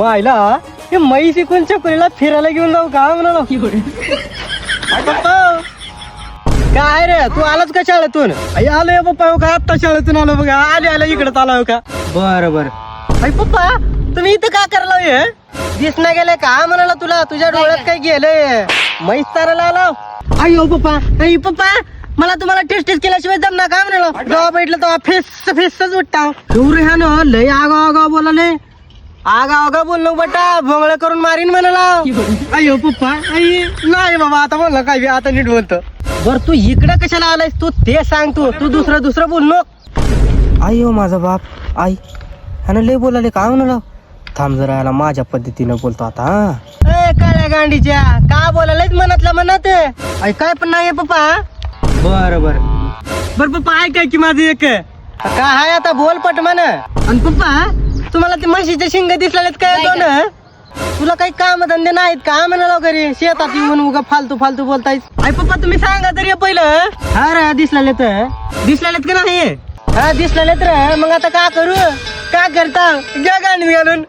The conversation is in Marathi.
मायला हे म्हैस इकून चकुलीला फिरायला घेऊन जाऊ का म्हणाला. काय पप्पा काय रे तू आलाच का शाळेतून. आलोय पप्पा का आत्ता शाळेतून आलो बघा. आले इकडे आलो का. बरं बरं. आई पप्पा तुम्ही इथं का करायला हे दिसना गेले का म्हणाला तुला. तुझ्या डोळ्यात काय गेलंय. म्हैस चारायला आला. अयो पप्पा आई पप्पा मला तुम्हाला टेस्ट केल्याशिवाय जमना का म्हणाला. जेव्हा बैठलं तेव्हा फेसच उठता. एवढं ह्या ना लय आगाव बोलाले. आगा बोललो बटा भोंगळ करून मारीन म्हणाला. अयो पप्पा आई नाही बाबा आता बोलला काय आता नीट बोलतो. बर तू इकडे कशाला आलायस तू ते सांग. तू दुसरं बोललो. अयो माझा बाप आई ह्यानं लय बोलाले का म्हणाला. थांब जरा याला माझ्या पद्धतीनं बोलतो आता. काळ्या गांडीच्या का बोलायलाच मनातल्या मनात आई काय पण नाही पप्पा. बर पप्पा ऐकाय की माझं एक काय आहे आता बोल पट म्हण. आणि पप्पा तुम्हाला ते म्हशीचे शिंग दिसलेत काय दोन. तुला काही काम धंदे नाहीत का म्हणाला घरी शेतात येऊन उगा फालतू बोलतायस. आई पप्पा तुम्ही सांगा तरी पहिलं. हा रे दिसलेत का नाही. हा दिसलेत रे मग आता का करू का करता घ्या गांडी घालून.